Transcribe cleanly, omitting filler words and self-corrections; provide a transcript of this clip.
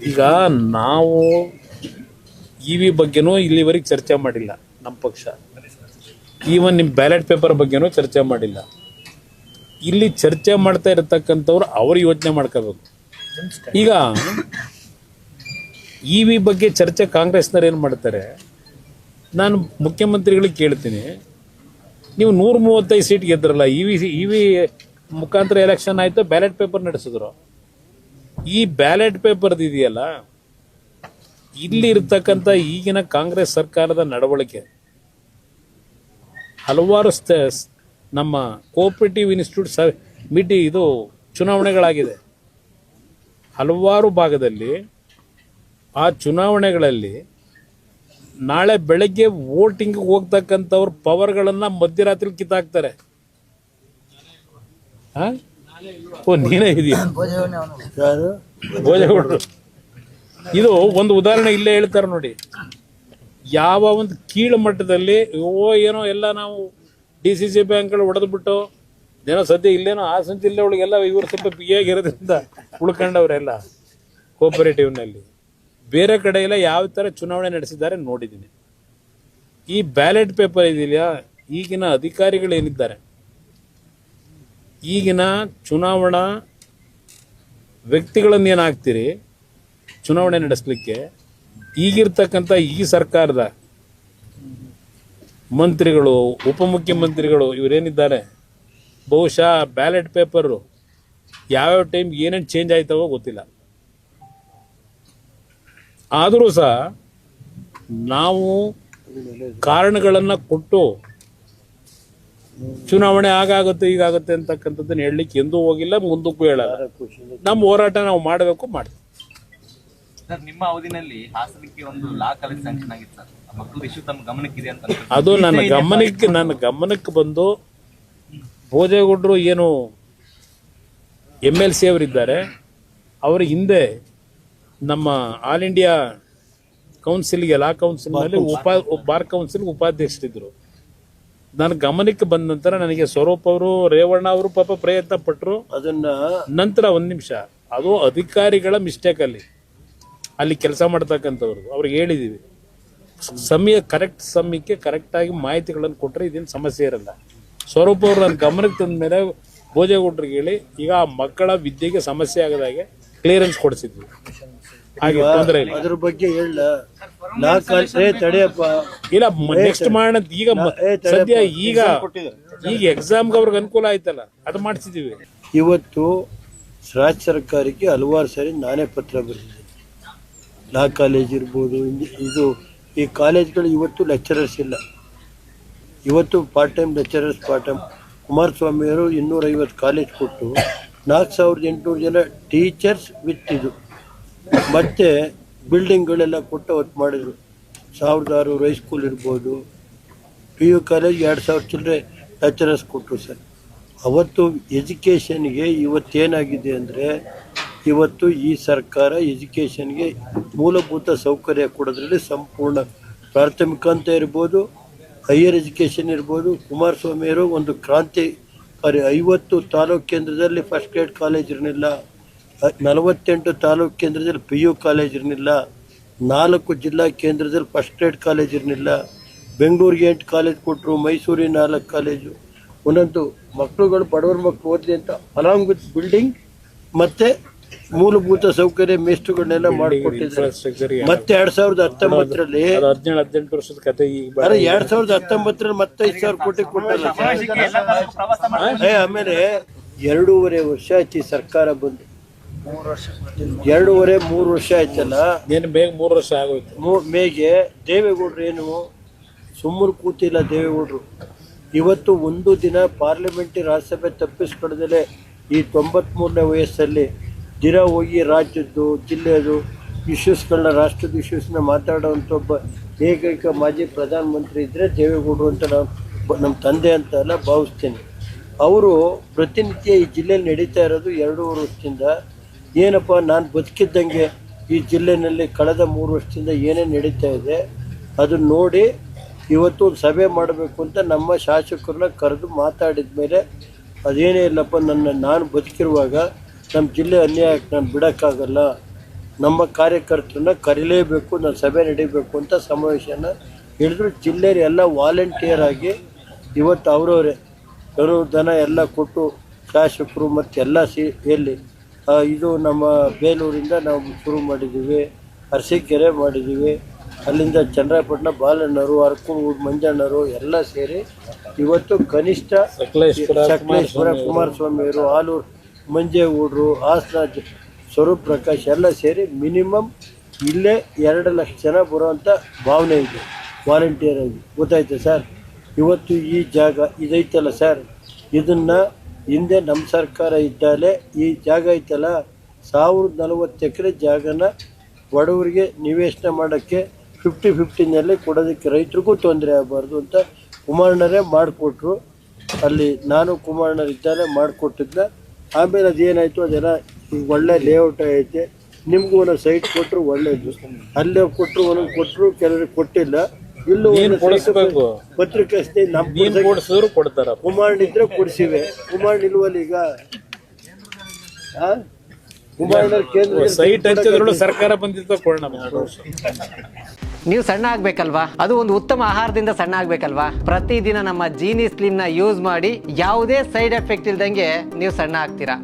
ಈಗ ನಾವು ಇವಿ ಬಗ್ಗೆನೂ ಇಲ್ಲಿವರೆಗೆ ಚರ್ಚೆ ಮಾಡಿಲ್ಲ ನಮ್ಮ ಪಕ್ಷ. ಈವನ್ ನಿಮ್ಮ ಬ್ಯಾಲೆಟ್ ಪೇಪರ್ ಬಗ್ಗೆನೂ ಚರ್ಚೆ ಮಾಡಿಲ್ಲ. ಇಲ್ಲಿ ಚರ್ಚೆ ಮಾಡ್ತಾ ಇರತಕ್ಕಂಥವ್ರು ಅವ್ರು ಯೋಚನೆ ಮಾಡ್ಕೋಬೇಕು. ಈಗ ಇವಿ ಬಗ್ಗೆ ಚರ್ಚೆ ಕಾಂಗ್ರೆಸ್ನವ್ರು ಏನು ಮಾಡ್ತಾರೆ, ನಾನು ಮುಖ್ಯಮಂತ್ರಿಗಳಿಗೆ ಕೇಳ್ತೀನಿ, ನೀವು 135 ಸೀಟ್ ಗೆದ್ರಲ್ಲ, ಇವಿ ಮುಖಾಂತರ ಎಲೆಕ್ಷನ್ ಆಯಿತು, ಬ್ಯಾಲೆಟ್ ಪೇಪರ್ ನಡೆಸಿದ್ರು. ಈ ಬ್ಯಾಲೆಟ್ ಪೇಪರ್ದು ಇದೆಯಲ್ಲ, ಇಲ್ಲಿ ಇರ್ತಕ್ಕಂಥ ಈಗಿನ ಕಾಂಗ್ರೆಸ್ ಸರ್ಕಾರದ ನಡವಳಿಕೆ ಹಲವಾರು ನಮ್ಮ ಕೋಆಪರೇಟಿವ್ ಇನ್ಸ್ಟಿಟ್ಯೂಟ್ ಇದು ಚುನಾವಣೆಗಳಾಗಿದೆ. ಹಲವಾರು ಭಾಗದಲ್ಲಿ ಆ ಚುನಾವಣೆಗಳಲ್ಲಿ ನಾಳೆ ಬೆಳಗ್ಗೆ ವೋಟಿಂಗ್ ಹೋಗ್ತಕ್ಕಂಥವ್ರ ಪವರ್ಗಳನ್ನು ಮಧ್ಯರಾತ್ರಿ ಕಿತ್ತಾಕ್ತಾರೆ. ಓ ನೀನೇ ಇದೆಯಾ ಭೋಜೇಗೌಡರು? ಇದು ಒಂದು ಉದಾಹರಣೆ ಇಲ್ಲೇ ಹೇಳ್ತಾರೆ ನೋಡಿ. ಯಾವ ಒಂದು ಕೀಳು ಮಟ್ಟದಲ್ಲಿ ಏನೋ ಎಲ್ಲ ನಾವು DCC ಬ್ಯಾಂಕ್ಗಳು ಹೊಡೆದ್ಬಿಟ್ಟು ಏನೋ ಸದ್ಯ ಇಲ್ಲೇನೋ ಹಾಸನ ಜಿಲ್ಲೆ ಒಳಗೆಲ್ಲ ಇವರು ಸ್ವಲ್ಪ ಬಿಗಿಯಾಗಿರೋದ್ರಿಂದ ಉಳ್ಕೊಂಡವರೆಲ್ಲ ಕೋಆಪರೇಟಿವ್ನಲ್ಲಿ. ಬೇರೆ ಕಡೆ ಎಲ್ಲ ಯಾವ ಥರ ಚುನಾವಣೆ ನಡೆಸಿದ್ದಾರೆ ನೋಡಿದ್ದೀನಿ. ಈ ಬ್ಯಾಲೆಟ್ ಪೇಪರ್ ಇದೆಯಲ್ಲ, ಈಗಿನ ಅಧಿಕಾರಿಗಳೇನಿದ್ದಾರೆ, ಈಗಿನ ಚುನಾವಣಾ ವ್ಯಕ್ತಿಗಳನ್ನೇನು ಹಾಕ್ತೀರಿ ಚುನಾವಣೆ ನಡೆಸಲಿಕ್ಕೆ, ಈಗಿರ್ತಕ್ಕಂಥ ಈ ಸರ್ಕಾರದ ಮಂತ್ರಿಗಳು, ಉಪಮುಖ್ಯಮಂತ್ರಿಗಳು ಇವರೇನಿದ್ದಾರೆ, ಬಹುಶಃ ಬ್ಯಾಲೆಟ್ ಪೇಪರು ಯಾವ್ಯಾವ ಟೈಮ್ ಏನೇನು ಚೇಂಜ್ ಆಯ್ತವೋ ಗೊತ್ತಿಲ್ಲ. ಆದರೂ ಸಹ ನಾವು ಕಾರಣಗಳನ್ನು ಕೊಟ್ಟು ಚುನಾವಣೆ ಆಗುತ್ತೆ ಈಗಾಗುತ್ತೆ ಅಂತಕ್ಕಂಥದ್ದನ್ನು ಹೇಳಲಿಕ್ಕೆ ಎಂದೂ ಹೋಗಿಲ್ಲ, ಮುಂದಕ್ಕೂ ಹೇಳಲ್ಲ. ನಮ್ಮ ಹೋರಾಟ ನಾವು ಮಾಡಬೇಕು, ಮಾಡ್ತೀವಿ. ಸರ್, ನಿಮ್ಮ ಅವಧಿನಲ್ಲಿ ಹಾಸನಕ್ಕೆ ಒಂದು ಲಾ ಕಾಲೇಜ್ ಸ್ಯಾಂಕ್ಷನ್ ಆಗಿತ್ತು ಸರ್. ಮಕ್ಕಳು ಇಶ್ಯೂ ತಮ್ಮ ಗಮನಕ್ಕಿದೆ ಅಂತ ಅದು ನನ್ನ ಗಮನಕ್ಕೆ ಬಂದು ಭೋಜೇಗೌಡರು ಏನು MLC ಅವರಿದ್ದಾರೆ, ಅವರ ಹಿಂದೆ ನಮ್ಮ ಆಲ್ ಇಂಡಿಯಾ ಕೌನ್ಸಿಲ್ಗೆ, ಲಾ ಕೌನ್ಸಿಲ್ನಲ್ಲಿ ಬಾರ್ ಕೌನ್ಸಿಲ್ಗೆ ಉಪಾಧ್ಯಕ್ಷರಿದ್ದರು. ನನ್ನ ಗಮನಕ್ಕೆ ಬಂದ ನಂತರ ನನಗೆ ಸ್ವರೂಪ್ ಅವರು, ರೇವಣ್ಣ ಅವರು ಪಾಪ ಪ್ರಯತ್ನ ಪಟ್ಟರು. ಅದನ್ನ ನಂತರ ಒಂದು ನಿಮಿಷ, ಅದು ಅಧಿಕಾರಿಗಳ ಮಿಸ್ಟೇಕ್. ಅಲ್ಲಿ ಕೆಲಸ ಮಾಡ್ತಕ್ಕಂಥವ್ರು ಅವ್ರಿಗೆ ಹೇಳಿದ್ದೀವಿ, ಕರೆಕ್ಟ್ ಸಮಯಕ್ಕೆ ಕರೆಕ್ಟಾಗಿ ಮಾಹಿತಿಗಳನ್ನು ಕೊಟ್ಟರೆ ಇದೇನು ಸಮಸ್ಯೆ ಇರಲ್ಲ. ಸ್ವರೂಪ್ ಅವರು ನನ್ನ ಗಮನಕ್ಕೆ ತಂದ ಮೇಲೆ ಭೋಜೇಗೌಡರಿಗೆ ಹೇಳಿ, ಈಗ ಆ ಮಕ್ಕಳ ವಿದ್ಯೆಗೆ ಸಮಸ್ಯೆ ಆಗದಾಗೆ ಕ್ಲಿಯರೆನ್ಸ್ ಕೊಡಿಸಿದ್ವಿ. ಹಾಗೆ ತೊಂದರೆ ಇಲ್ಲ. ಅದ್ರ ಬಗ್ಗೆ ಇಲ್ಲ, ನೆಕ್ಸ್ಟ್ ಮಾಡೋಣ. ಈಗ ಸದ್ಯ ಈಗ ಎಕ್ಸಾಮ್ಗೆ ಅವ್ರಿಗೆ ಅನುಕೂಲ ಆಯ್ತಲ್ಲ, ಅದು ಮಾಡಿಸಿದೀವಿ. ಇವತ್ತು ರಾಜ್ಯ ಸರ್ಕಾರಕ್ಕೆ ಹಲವಾರು ಸಾರಿ ನಾನೇ ಪತ್ರ ಬರೆದಿದ್ದೀನಿ. ಲಾ ಕಾಲೇಜ್ ಇರ್ಬೋದು, ಇದು ಈ ಕಾಲೇಜ್ಗಳು ಇವತ್ತು ಲೆಕ್ಚರರ್ಸ್ ಇಲ್ಲ. ಇವತ್ತು ಪಾರ್ಟ್ ಟೈಮ್ ಲೆಕ್ಚರರ್ಸ್, ಕುಮಾರಸ್ವಾಮಿಯವರು 250 ಕಾಲೇಜ್ ಕೊಟ್ಟು 4800 ಜನ ಟೀಚರ್ಸ್ ವಿತ್ ಇದು ಮತ್ತೆ ಬಿಲ್ಡಿಂಗ್ಗಳೆಲ್ಲ ಕೊಟ್ಟು ಅವತ್ತು ಮಾಡಿದರು. 1600 ಹೈಸ್ಕೂಲ್ ಇರ್ಬೋದು, PU ಕಾಲೇಜ್ 2000 ಚಿಲ್ಲರೆ ಲೆಕ್ಚರರ್ಸ್ ಕೊಟ್ಟರು ಸರ್. ಅವತ್ತು ಎಜುಕೇಷನ್ಗೆ ಇವತ್ತೇನಾಗಿದೆ ಅಂದರೆ, ಇವತ್ತು ಈ ಸರ್ಕಾರ ಎಜುಕೇಷನ್ಗೆ ಮೂಲಭೂತ ಸೌಕರ್ಯ ಕೊಡೋದ್ರಲ್ಲಿ ಸಂಪೂರ್ಣ, ಪ್ರಾಥಮಿಕ ಅಂತ ಇರ್ಬೋದು, ಹೈಯರ್ ಎಜುಕೇಷನ್ ಇರ್ಬೋದು, ಕುಮಾರಸ್ವಾಮಿಯವರು ಒಂದು ಕ್ರಾಂತಿಕಾರಿ. 50 ತಾಲೂಕು ಕೇಂದ್ರದಲ್ಲಿ ಫಸ್ಟ್ ಗ್ರೇಡ್ ಕಾಲೇಜ್ ಇರಲಿಲ್ಲ, 48 ತಾಲೂಕು ಕೇಂದ್ರದಲ್ಲಿ PU ಕಾಲೇಜ್ ಇರಲಿಲ್ಲ, 4 ಜಿಲ್ಲಾ ಕೇಂದ್ರದಲ್ಲಿ ಫಸ್ಟ್ ಗ್ರೇಡ್ ಕಾಲೇಜ್ ಇರಲಿಲ್ಲ. ಬೆಂಗಳೂರಿಗೆ 8 ಕಾಲೇಜ್ ಕೊಟ್ಟರು, ಮೈಸೂರಿಗೆ 4 ಕಾಲೇಜು. ಒಂದೊಂದು ಮಕ್ಕಳುಗಳು, ಬಡವರ ಮಕ್ಕಳು ಓದಲಿ ಅಂತ ಅಲಾಂಗ್ ವಿತ್ ಬಿಲ್ಡಿಂಗ್ ಮತ್ತು ಮೂಲಭೂತ ಸೌಕರ್ಯ ಮೇಸ್ಟುಗಳನ್ನೆಲ್ಲ ಮಾಡಿಕೊಟ್ಟಿದ್ದಾರೆ. ಮತ್ತೆ 2019ರಲ್ಲಿ 2019ರಲ್ಲಿ ಮತ್ತೆ 5,000 ಕೋಟಿ ಕೊಟ್ಟಲ್ಲ. ಆಮೇಲೆ 2.5 ವರ್ಷ ಆಯ್ತು ಈ ಸರ್ಕಾರ ಬಂದು. 2.5-3 ವರ್ಷ ಆಯ್ತಲ್ಲ, ಬೇಗ 3 ವರ್ಷ ಆಗೋಯ್ತು. ಮೇಗೆ ದೇವೇಗೌಡರು ಏನು ಸುಮ್ಮನೆ ಕೂತಿಲ್ಲ. ದೇವೇಗೌಡರು ಇವತ್ತು ಒಂದು ದಿನ ಪಾರ್ಲಿಮೆಂಟ್ರಿ ರಾಜ್ಯಸಭೆ ತಪ್ಪಿಸ್ಕೊಳ್ದಲೇ ಈ 93ನೇ ವಯಸ್ಸಲ್ಲಿ ದಿನ ಹೋಗಿ ರಾಜ್ಯದ್ದು, ಜಿಲ್ಲೆಯದು ಇಶ್ಯೂಸ್ಗಳನ್ನ, ರಾಷ್ಟ್ರದ ಇಶ್ಯೂಸ್ನ ಮಾತಾಡೋವಂಥ ಒಬ್ಬ ಏಕೈಕ ಮಾಜಿ ಪ್ರಧಾನಮಂತ್ರಿ ಇದ್ದರೆ ದೇವೇಗೌಡರು ಅಂತ ನಮ್ಮ ತಂದೆ ಅಂತ ಎಲ್ಲ ಭಾವಿಸ್ತೀನಿ. ಅವರು ಪ್ರತಿನಿತ್ಯ ಈ ಜಿಲ್ಲೆಯಲ್ಲಿ ನಡೀತಾ ಇರೋದು 2.5 ವರ್ಷದಿಂದ. ಏನಪ್ಪ, ನಾನು ಬದುಕಿದ್ದಂಗೆ ಈ ಜಿಲ್ಲೆಯಲ್ಲಿ ಕಳೆದ 3 ವರ್ಷದಿಂದ ಏನೇನು ನಡೀತಾ ಇದೆ ಅದನ್ನು ನೋಡಿ ಇವತ್ತು ಒಂದು ಸಭೆ ಮಾಡಬೇಕು ಅಂತ ನಮ್ಮ ಶಾಸಕರನ್ನ ಕರೆದು ಮಾತಾಡಿದ ಮೇಲೆ, ಅದೇನೇ ಇಲ್ಲಪ್ಪ, ನಾನು ಬದುಕಿರುವಾಗ ನಮ್ಮ ಜಿಲ್ಲೆ ಅನ್ಯಾಯಕ್ಕೆ ನಾನು ಬಿಡೋಕ್ಕಾಗಲ್ಲ, ನಮ್ಮ ಕಾರ್ಯಕರ್ತರನ್ನ ಕರೀಲೇಬೇಕು, ನಾನು ಸಭೆ ನಡೀಬೇಕು ಅಂತ ಸಮಾವೇಶನ ಹಿಡಿದ್ರು. ಜಿಲ್ಲೆಯ ಎಲ್ಲ ವಾಲಂಟಿಯರ್ ಆಗಿ ಇವತ್ತು ಅವರವರೇ ದನ ಎಲ್ಲ ಕೊಟ್ಟು ಶಾಸಕರು ಮತ್ತು ಎಲ್ಲ ಎಲ್ಲಿ ಇದು ನಮ್ಮ ಬೇಲೂರಿಂದ ನಾವು ಶುರು ಮಾಡಿದ್ದೀವಿ, ಅರಸೀಕೆರೆ ಮಾಡಿದ್ದೀವಿ, ಅಲ್ಲಿಂದ ಚನ್ನರಾಯಪಟ್ಟಣ ಬಾಲಣ್ಣವರು, ಅರಕೂರು ಮಂಜಣ್ಣವರು ಎಲ್ಲ ಸೇರಿ ಇವತ್ತು ಕನಿಷ್ಠ ಸಕಲೇಶ್ವರ ಕುಮಾರಸ್ವಾಮಿಯವರು, ಆಲೂರು ಮಂಜೇಗೌಡರು, ಹಾಸನ ಸ್ವರೂಪ್ ಪ್ರಕಾಶ್ ಎಲ್ಲ ಸೇರಿ ಮಿನಿಮಮ್ ಇಲ್ಲೇ 2 ಲಕ್ಷ ಜನ ಬರುವಂಥ ಭಾವನೆ ಇದೆ ವಾಲಂಟಿಯರ್ ಆಗಿ. ಗೊತ್ತಾಯ್ತು ಸರ್? ಇವತ್ತು ಈ ಜಾಗ ಇದೈತಲ್ಲ ಸರ್, ಇದನ್ನು ಹಿಂದೆ ನಮ್ಮ ಸರ್ಕಾರ ಇದ್ದಾಲೆ ಈ ಜಾಗ ಐತಲ್ಲ 1040 ಎಕರೆ ಜಾಗನ ಬಡವರಿಗೆ ನಿವೇಶನ ಮಾಡೋಕ್ಕೆ 50-50ನಲ್ಲಿ ಕೊಡೋದಕ್ಕೆ ರೈತರಿಗೂ ತೊಂದರೆ ಆಗಬಾರ್ದು ಅಂತ ಕುಮಾರಣ್ಣರೇ ಮಾಡಿಕೊಟ್ರು. ಅಲ್ಲಿ ನಾನು ಕುಮಾರಣ್ಣರಿದ್ದಾನೆ ಮಾಡಿಕೊಟ್ಟಿದ್ದ. ಆಮೇಲೆ ಅದೇನಾಯಿತು, ಅದೆಲ್ಲ ಈಗ ಒಳ್ಳೆ ಲೇಔಟ್ ಐತೆ, ನಿಮಗೂ ಒಂದೊಂದು ಸೈಟ್ ಕೊಟ್ಟರು ಒಳ್ಳೇದು, ಅಲ್ಲೇ ಕೊಟ್ಟರು ಒಂದೊಂದು ಕೊಟ್ಟರು, ಕೆಲವರಿಗೆ ಕೊಟ್ಟಿಲ್ಲ. ಇಲ್ಲೂ ಪತ್ರಿಕಾಸ್ತಿ ನಮ್ಮ ಕೊಡ್ತಾರ, ಕುಮಾರಣ್ಣ ಇದ್ರೆ ಕೊಡಿಸಿವೆ, ಕುಮಾರಣ್ಣ ಇಲ್ವಲ್ಲ ಈಗ. ಕುಮಾರಣ್ಣ ಕೇಂದ್ರ ಸೈಟ್ ಹಂಚಿದ್ರಲ್ಲೂ ಸರ್ಕಾರ ಬಂದಿತ್ತು ಕೊಡೋಣ. ನೀವು ಸಣ್ಣ ಆಗ್ಬೇಕಲ್ವಾ? ಅದು ಒಂದು ಉತ್ತಮ ಆಹಾರದಿಂದ ಸಣ್ಣ ಆಗ್ಬೇಕಲ್ವಾ? ಪ್ರತಿದಿನ ನಮ್ಮ ಜೀನಿ ಸ್ಲಿಮ್ ನ ಯೂಸ್ ಮಾಡಿ ಯಾವುದೇ ಸೈಡ್ ಎಫೆಕ್ಟ್ ಇಲ್ದಂಗೆ ನೀವು ಸಣ್ಣ ಆಗ್ತೀರಾ.